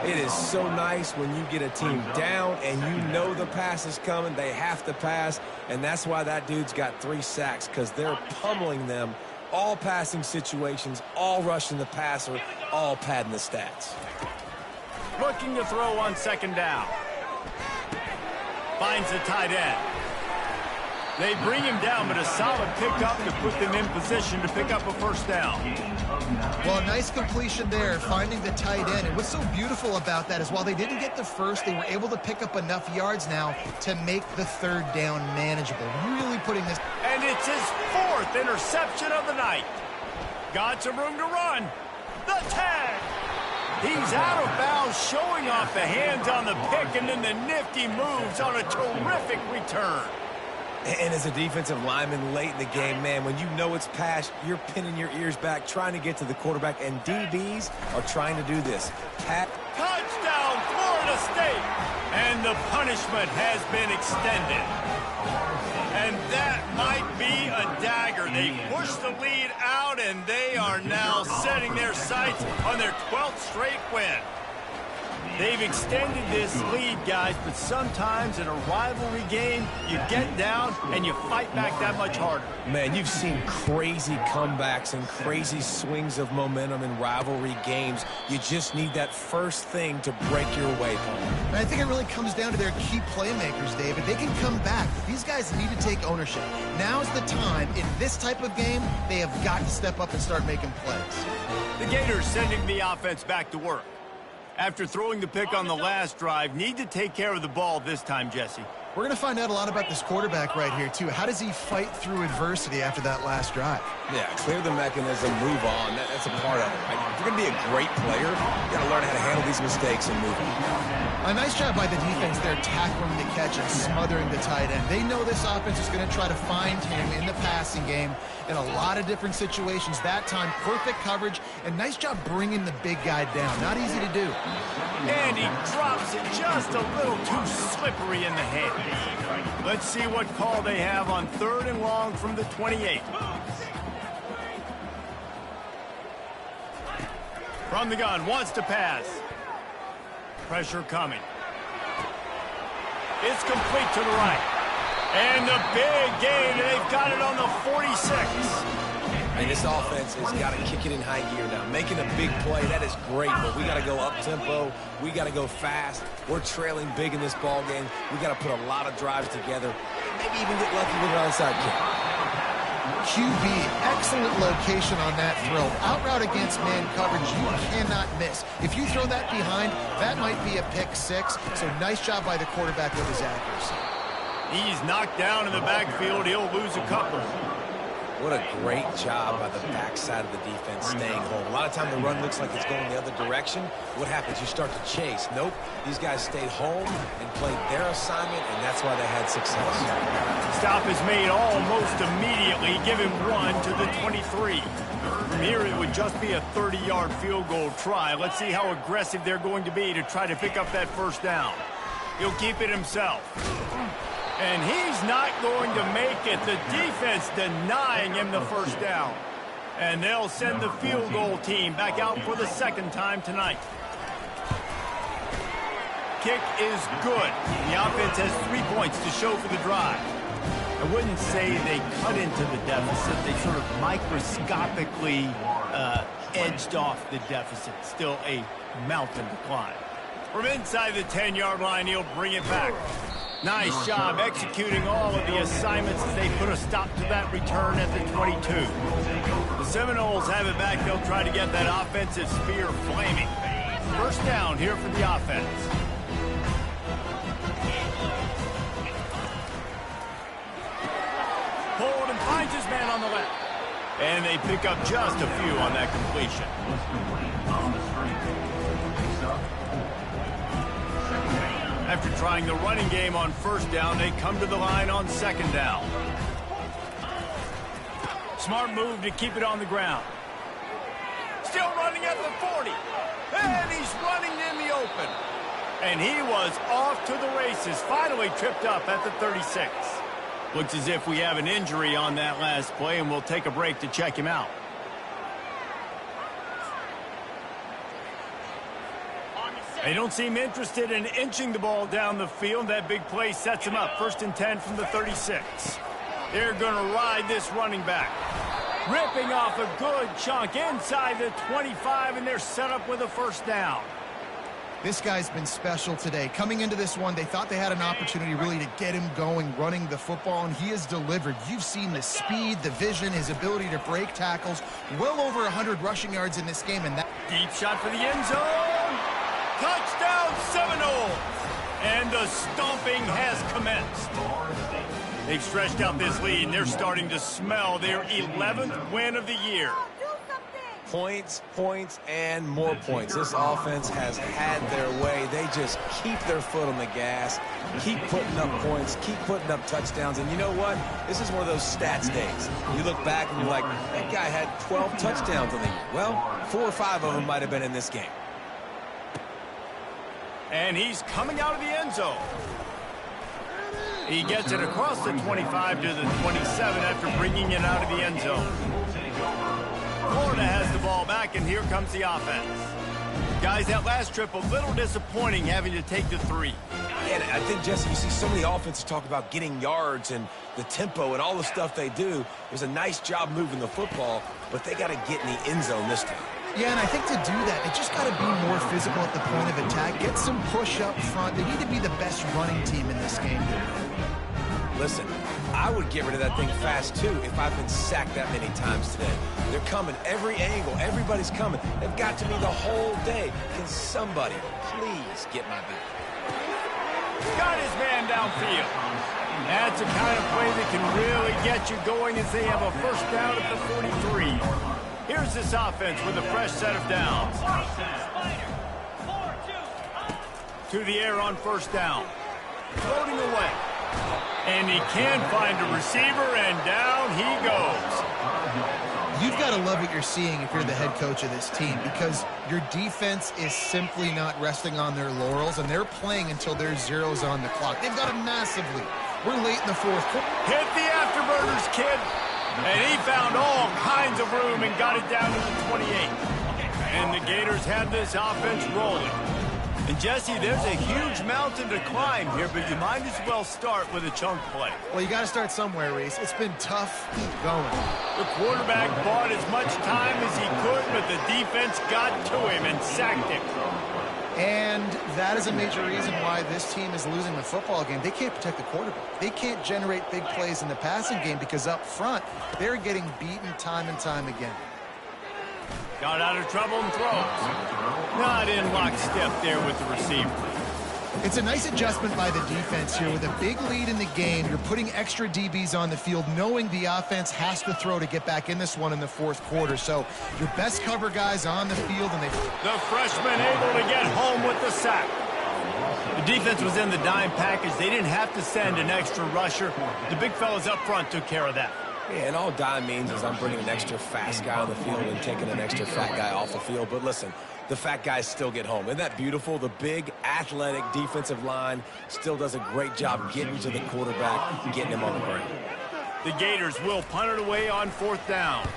Speaker 3: It is so nice when you get a team down and you know the pass is coming. They have to pass, and that's why that dude's got 3 sacks, because they're pummeling them. All passing situations, all rushing the passer, all padding the stats.
Speaker 1: Looking to throw on second down. Finds the tight end. They bring him down, but a solid pickup to put them in position to pick up a first down.
Speaker 2: Well, nice completion there, finding the tight end. And what's so beautiful about that is while they didn't get the first, they were able to pick up enough yards now to make the third down manageable. Really putting this...
Speaker 1: And it's his 4th interception of the night. Got some room to run. The tag. He's out of bounds, showing off the hands on the pick, and then the nifty moves on a terrific return.
Speaker 3: And as a defensive lineman late in the game, man, when you know it's passed, you're pinning your ears back, trying to get to the quarterback, and DBs are trying to do this.
Speaker 1: Touchdown, Florida State! And the punishment has been extended. And that might be a dagger. They push the lead out, and they are now setting their sights on their 12th straight win. They've extended this lead, guys, but sometimes in a rivalry game, you get down and you fight back that much harder.
Speaker 3: Man, you've seen crazy comebacks and crazy swings of momentum in rivalry games. You just need that first thing to break your way, Paul.
Speaker 2: And I think it really comes down to their key playmakers, David. They can come back. These guys need to take ownership. Now's the time. In this type of game, they have got to step up and start making plays.
Speaker 1: The Gators sending the offense back to work. After throwing the pick on the last drive, need to take care of the ball this time, Jesse.
Speaker 2: We're going to find out a lot about this quarterback right here, too. How does he fight through adversity after that last drive?
Speaker 3: Yeah, clear the mechanism, move on. That's a part of it, right? If you're going to be a great player, you got to learn how to handle these mistakes and move on.
Speaker 2: A nice job by the defense there, tackling the catch and smothering the tight end. They know this offense is going to try to find him in the passing game in a lot of different situations. That time, perfect coverage, and nice job bringing the big guy down. Not easy to do.
Speaker 1: And he drops it just a little too slippery in the hand. Let's see what call they have on 3rd and long from the 28. From the gun, wants to pass. Pressure coming. It's complete to the right. And the big gain, they've got it on the 46.
Speaker 3: And this offense has got to kick it in high gear now. Making a big play, that is great, but we got to go up-tempo. We got to go fast. We're trailing big in this ball game. We got to put a lot of drives together. Maybe even get lucky with an onside kick.
Speaker 2: QB, excellent location on that throw. Out route against man coverage, you cannot miss. If you throw that behind, that might be a pick 6. So nice job by the quarterback with his accuracy.
Speaker 1: He's knocked down in the backfield. He'll lose a couple.
Speaker 3: What a great job by the backside of the defense staying home. A lot of time the run looks like it's going the other direction. What happens? You start to chase. Nope. These guys stayed home and played their assignment, and that's why they had success.
Speaker 1: Stop is made almost immediately. Give him 1 to the 23. From here, it would just be a 30-yard field goal try. Let's see how aggressive they're going to be to try to pick up that first down. He'll keep it himself. And he's not going to make it. The defense denying him the first down. And they'll send the field goal team back out for the second time tonight. Kick is good. The offense has 3 points to show for the drive. I wouldn't say they cut into the deficit. They sort of microscopically edged off the deficit. Still a mountain to climb. From inside the 10-yard line, he'll bring it back. Nice job executing all of the assignments as they put a stop to that return at the 22. The Seminoles have it back. They'll try to get that offensive spear flaming. First down here for the offense. Hold and finds his man on the left. And they pick up just a few on that completion. After trying the running game on first down, they come to the line on second down. Smart move to keep it on the ground. Still running at the 40. And he's running in the open. And he was off to the races, finally tripped up at the 36. Looks as if we have an injury on that last play, and we'll take a break to check him out. They don't seem interested in inching the ball down the field. That big play sets him up. 1st and 10 from the 36. They're going to ride this running back. Ripping off a good chunk inside the 25, and they're set up with a first down.
Speaker 2: This guy's been special today. Coming into this one, they thought they had an opportunity really to get him going, running the football, and he has delivered. You've seen the speed, the vision, his ability to break tackles. Well over 100 rushing yards in this game. And that
Speaker 1: deep shot for the end zone. Touchdown Seminoles. And the stomping has commenced. They've stretched out this lead, and they're starting to smell their 11th win of the year.
Speaker 3: Points, points, and more points. This offense has had their way. They just keep their foot on the gas, keep putting up points, keep putting up touchdowns. And you know what? This is one of those stats days. You look back and you're like, that guy had 12 touchdowns on the year. Well, 4 or 5 of them might have been in this game.
Speaker 1: And he's coming out of the end zone. He gets it across the 25 to the 27 after bringing it out of the end zone. Florida has the ball back, and here comes the offense. Guys, that last trip a little disappointing having to take the 3.
Speaker 3: And I think, Jesse, you see so many offenses talk about getting yards and the tempo and all the stuff they do. It was a nice job moving the football, but they got to get in the end zone this time.
Speaker 2: Yeah, and I think to do that, they just got to be more physical at the point of attack. Get some push up front. They need to be the best running team in this game.
Speaker 3: Listen, I would get rid of that thing fast, too, if I've been sacked that many times today. They're coming every angle. Everybody's coming. They've got to me the whole day. Can somebody please get my back?
Speaker 1: Got his man downfield. That's the kind of play that can really get you going as they have a first down at the 43. Here's this offense with a fresh set of downs. To the air on first down. Floating away. And he can find a receiver, and down he goes.
Speaker 2: You've got to love what you're seeing if you're the head coach of this team, because your defense is simply not resting on their laurels, and they're playing until there's zeros on the clock. They've got a massive lead. We're late in the 4th quarter.
Speaker 1: Hit the afterburners, kid. And he found all kinds of room and got it down to the 28. And the Gators have this offense rolling. And, Jesse, there's a huge mountain to climb here, but you might as well start with a chunk play.
Speaker 2: Well, you got to start somewhere, Reese. It's been tough going.
Speaker 1: The quarterback bought as much time as he could, but the defense got to him and sacked him.
Speaker 2: And that is a major reason why this team is losing the football game. They can't protect the quarterback. They can't generate big plays in the passing game because up front, they're getting beaten time and time again.
Speaker 1: Got out of trouble and throws. Not in lockstep there with the receiver.
Speaker 2: It's a nice adjustment by the defense here. With a big lead in the game, you're putting extra DBs on the field, knowing the offense has to throw to get back in this one in the 4th quarter. So your best cover guys on the field, and
Speaker 1: the freshman able to get home with the sack. The defense was in the dime package. They didn't have to send an extra rusher. The big fellas up front took care of that.
Speaker 3: Yeah, and all dime means is I'm bringing an extra fast guy on the field and taking an extra fat guy off the field. But listen, the fat guys still get home. Isn't that beautiful? The big, athletic defensive line still does a great job getting to the quarterback, getting him on the ground.
Speaker 1: The Gators will punt it away on 4th down.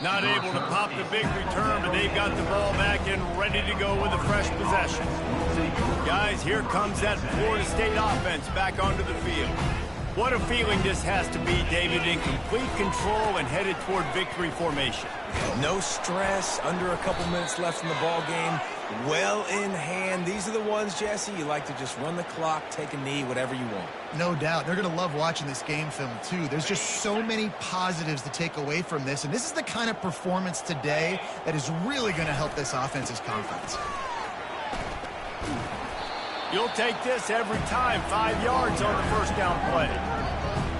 Speaker 1: Not able to pop the big return, but they've got the ball back and ready to go with a fresh possession. Guys, here comes that Florida State offense back onto the field. What a feeling this has to be, David, in complete control and headed toward victory formation.
Speaker 3: No stress, under a couple minutes left in the ball game, well in hand. These are the ones, Jesse, you like to just run the clock, take a knee, whatever you want.
Speaker 2: No doubt. They're going to love watching this game film, too. There's just so many positives to take away from this, and this is the kind of performance today that is really going to help this offense's confidence.
Speaker 1: You'll take this every time. 5 yards on the first down play.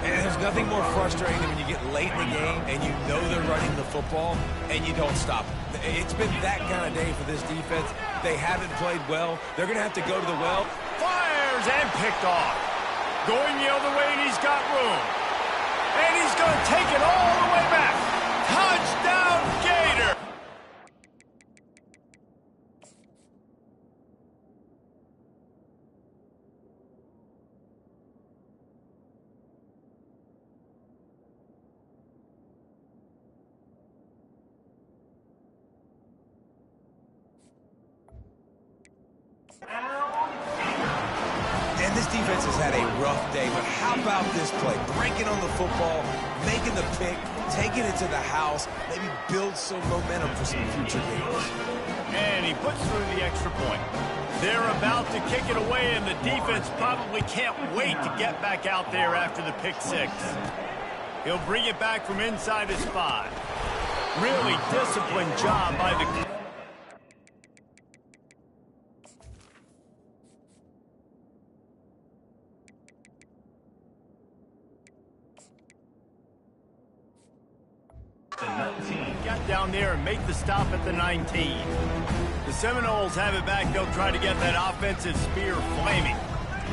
Speaker 3: And there's nothing more frustrating than when you get late in the game and you know they're running the football and you don't stop them. It's been that kind of day for this defense. They haven't played well. They're going to have to go to the well.
Speaker 1: Fires and picked off. Going the other way, and he's got room. And he's going to take it all the way back. Touchdown, Gator!
Speaker 3: And this defense has had a rough day, but how about this play? Breaking on the football, making the pick, taking it to the house, maybe build some momentum for some future games.
Speaker 1: And he puts through the extra point. They're about to kick it away, and the defense probably can't wait to get back out there after the pick six. He'll bring it back from inside his 5. Really disciplined job by the... Got down there and make the stop at the 19. The Seminoles have it back. They'll try to get that offensive spear flaming.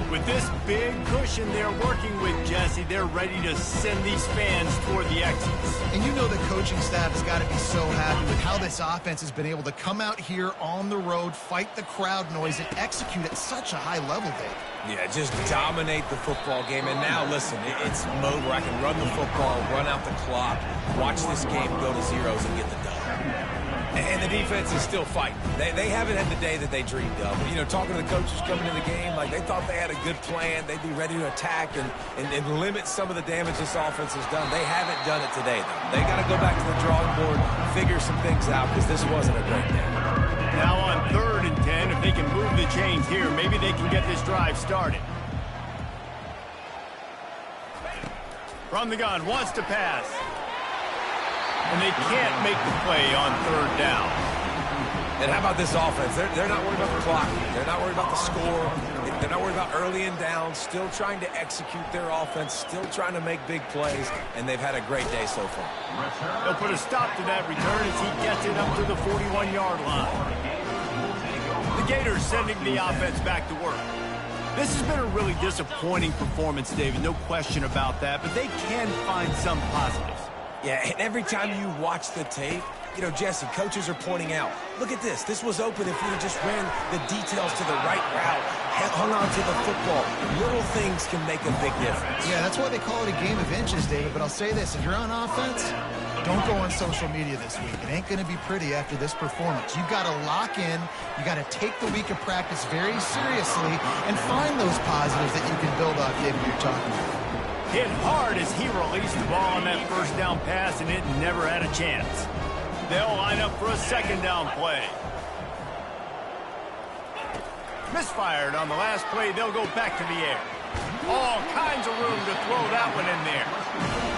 Speaker 1: With this big cushion they're working with, Jesse, they're ready to send these fans toward the exits.
Speaker 2: And you know the coaching staff has got to be so happy with how this offense has been able to come out here on the road, fight the crowd noise, and execute at such a high level, Dave.
Speaker 3: Yeah, just dominate the football game. And now, listen, it's mode where I can run the football, run out the clock, watch this game go to zeros and get the dub. And the defense is still fighting. They haven't had the day that they dreamed of. You know, talking to the coaches coming in the game, like they thought they had a good plan. They'd be ready to attack and limit some of the damage this offense has done. They haven't done it today, though. They got to go back to the drawing board, figure some things out, because this wasn't a great day.
Speaker 1: Now on 3rd and 10, if they can move the chains here, maybe they can get this drive started. From the gun, wants to pass. And they can't make the play on 3rd down.
Speaker 3: And how about this offense? They're not worried about the clock. They're not worried about the score. They're not worried about early and down. Still trying to execute their offense. Still trying to make big plays. And they've had a great day so far.
Speaker 1: They'll put a stop to that return as he gets it up to the 41-yard line. The Gators sending the offense back to work. This has been a really disappointing performance, David. No question about that. But they can find some positives.
Speaker 3: Yeah, and every time you watch the tape, you know, Jesse, coaches are pointing out, look at this. This was open if you just ran the details to the right route, hung on to the football. Little things can make a big difference.
Speaker 2: Yeah, that's why they call it a game of inches, David. But I'll say this, if you're on offense, don't go on social media this week. It ain't going to be pretty after this performance. You've got to lock in. You got to take the week of practice very seriously and find those positives that you can build off, David, you're talking about.
Speaker 1: Hit hard as he released the ball on that first down pass, and it never had a chance. They'll line up for a 2nd down play. Misfired on the last play. They'll go back to the air. All kinds of room to throw that one in there.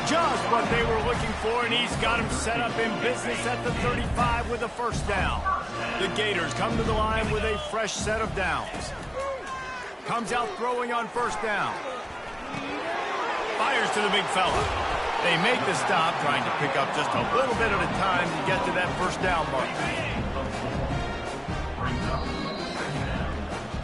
Speaker 1: Just what they were looking for, and he's got him set up in business at the 35 with a 1st down. The Gators come to the line with a fresh set of downs. Comes out throwing on 1st down. Fires to the big fella. They make the stop, trying to pick up just a little bit at a time to get to that 1st down mark.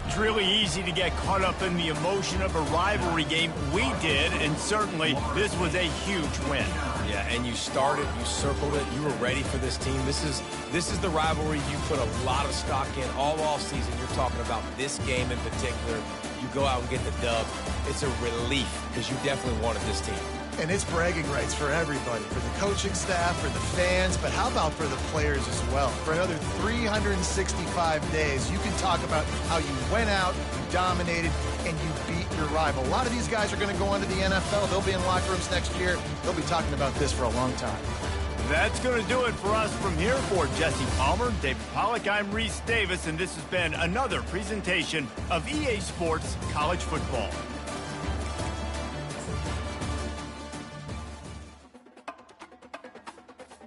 Speaker 1: It's really easy to get caught up in the emotion of a rivalry game. We did, and certainly this was a huge win.
Speaker 3: Yeah, and you started, you circled it, you were ready for this team. This is the rivalry you put a lot of stock in all offseason. You're talking about this game in particular. You go out and get the dub. It's a relief because you definitely wanted this team.
Speaker 2: And it's bragging rights for everybody, for the coaching staff, for the fans, but how about for the players as well? For another 365 days, you can talk about how you went out, you dominated, and you beat your rival. A lot of these guys are going to go on to the NFL. They'll be in locker rooms next year. They'll be talking about this for a long time.
Speaker 1: That's going to do it for us from here. For Jesse Palmer, David Pollack, I'm Reese Davis, and this has been another presentation of EA Sports College Football.